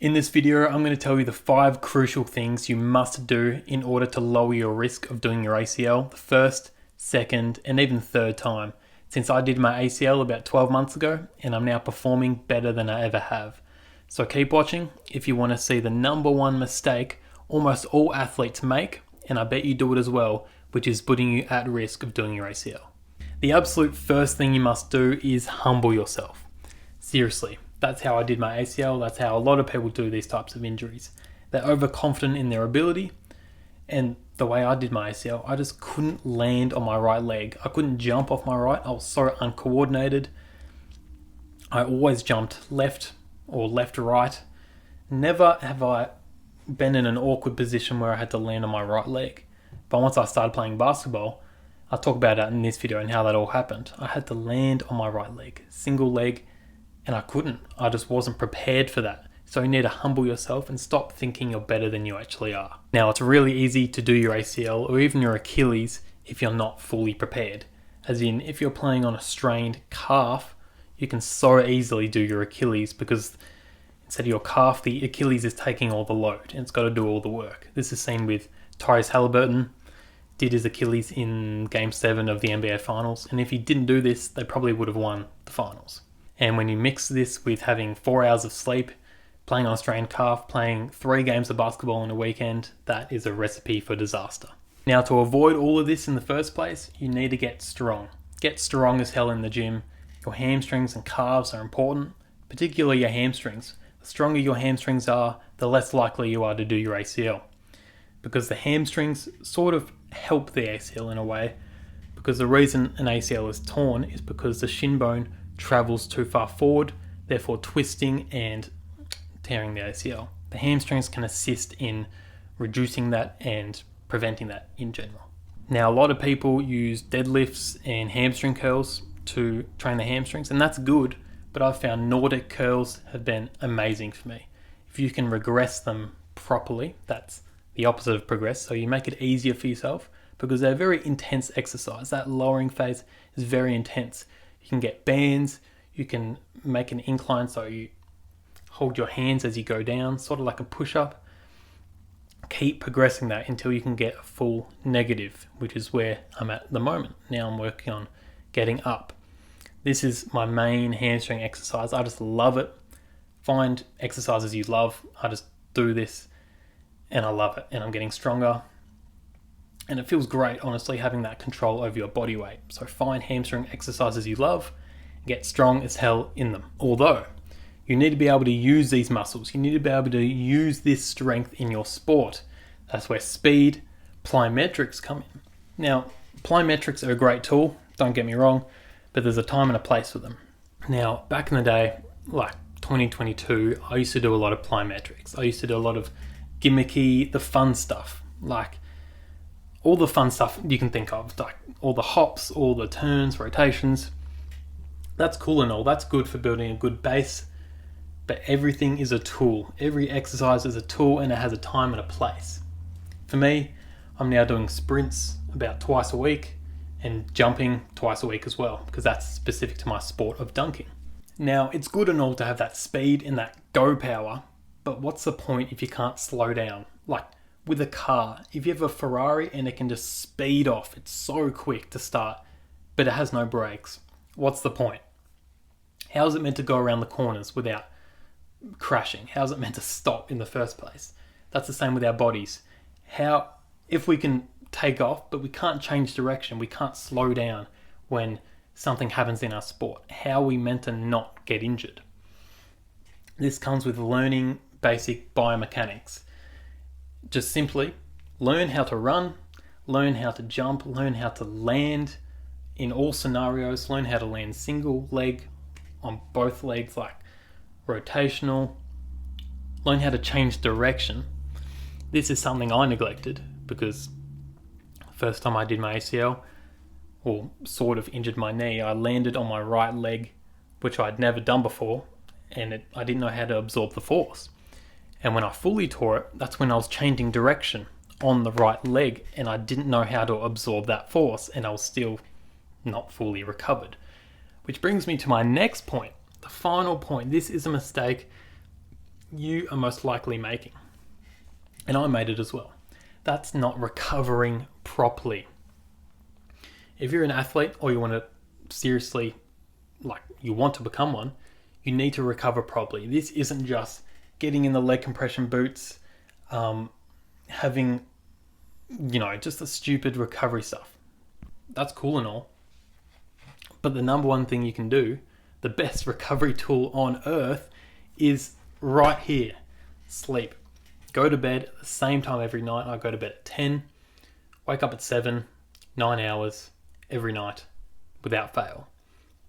In this video, I'm going to tell you the 5 crucial things you must do in order to lower your risk of doing your ACL the first, second, and even third time, since I did my ACL about 12 months ago and I'm now performing better than I ever have. So keep watching if you want to see the number one mistake almost all athletes make, and I bet you do it as well, which is putting you at risk of doing your ACL. The absolute first thing you must do is humble yourself. Seriously. That's how I did my ACL. That's how a lot of people do these types of injuries. They're overconfident in their ability. And the way I did my ACL, I just couldn't land on my right leg. I couldn't jump off my right. I was so uncoordinated. I always jumped left or left-right. Never have I been in an awkward position where I had to land on my right leg. But once I started playing basketball, I'll talk about that in this video and how that all happened. I had to land on my right leg, single leg, and I couldn't. I just wasn't prepared for that. So you need to humble yourself and stop thinking you're better than you actually are. Now, it's really easy to do your ACL or even your Achilles if you're not fully prepared. As in, if you're playing on a strained calf, you can so easily do your Achilles because instead of your calf, the Achilles is taking all the load and it's got to do all the work. This is seen with Tyrese Halliburton, did his Achilles in Game 7 of the NBA Finals. And if he didn't do this, they probably would have won the finals. And when you mix this with having 4 hours of sleep, playing on a strained calf, playing 3 games of basketball in a weekend, that is a recipe for disaster. Now, to avoid all of this in the first place, you need to get strong. Get strong as hell in the gym. Your hamstrings and calves are important, particularly your hamstrings. The stronger your hamstrings are, the less likely you are to do your ACL. Because the hamstrings sort of help the ACL in a way, because the reason an ACL is torn is because the shin bone travels too far forward, therefore twisting and tearing the ACL. The hamstrings can assist in reducing that and preventing that in general. Now, a lot of people use deadlifts and hamstring curls to train the hamstrings, and that's good, but I've found Nordic curls have been amazing for me. If you can regress them properly, that's the opposite of progress, so you make it easier for yourself because they're very intense exercise. That lowering phase is very intense. You can get bands, you can make an incline so you hold your hands as you go down, sort of like a push-up. Keep progressing that until you can get a full negative, which is where I'm at the moment. Now I'm working on getting up. This is my main hamstring exercise. I just love it. Find exercises you love. I just do this and I love it, and I'm getting stronger. And it feels great, honestly, having that control over your body weight. So find hamstring exercises you love, get strong as hell in them. Although, you need to be able to use these muscles. You need to be able to use this strength in your sport. That's where speed, plyometrics come in. Now, plyometrics are a great tool, don't get me wrong, but there's a time and a place for them. Now, back in the day, like 2022, I used to do a lot of plyometrics. I used to do a lot of gimmicky, the fun stuff, like all the fun stuff you can think of, like all the hops, all the turns, rotations. That's cool and all. That's good for building a good base. But everything is a tool. Every exercise is a tool and it has a time and a place. For me, I'm now doing sprints about twice a week and jumping twice a week as well, because that's specific to my sport of dunking. Now, it's good and all to have that speed and that go power, but what's the point if you can't slow down? Like, with a car, if you have a Ferrari and it can just speed off, it's so quick to start, but it has no brakes. What's the point? How is it meant to go around the corners without crashing? How is it meant to stop in the first place? That's the same with our bodies. If we can take off, but we can't change direction, we can't slow down when something happens in our sport, how are we meant to not get injured? This comes with learning basic biomechanics. Just simply learn how to run, learn how to jump, learn how to land in all scenarios, learn how to land single leg on both legs, like rotational, learn how to change direction. This is something I neglected because first time I did my ACL, or sort of injured my knee, I landed on my right leg, which I'd never done before, and I didn't know how to absorb the force. And when I fully tore it, that's when I was changing direction on the right leg, and I didn't know how to absorb that force, and I was still not fully recovered. Which brings me to my next point, the final point. This is a mistake you are most likely making. And I made it as well. That's not recovering properly. If you're an athlete or you want to seriously, like you want to become one, you need to recover properly. This isn't just getting in the leg compression boots, having, just the stupid recovery stuff. That's cool and all. But the number one thing you can do, the best recovery tool on earth, is right here: sleep. Go to bed at the same time every night. I go to bed at 10, wake up at 7, 9 hours every night without fail.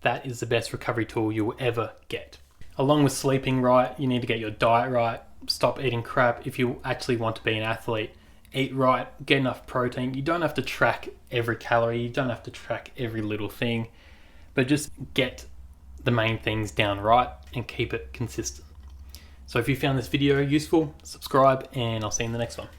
That is the best recovery tool you'll ever get. Along with sleeping right, you need to get your diet right. Stop eating crap. If you actually want to be an athlete, eat right, get enough protein. You don't have to track every calorie. You don't have to track every little thing, but just get the main things down right and keep it consistent. So if you found this video useful, subscribe, and I'll see you in the next one.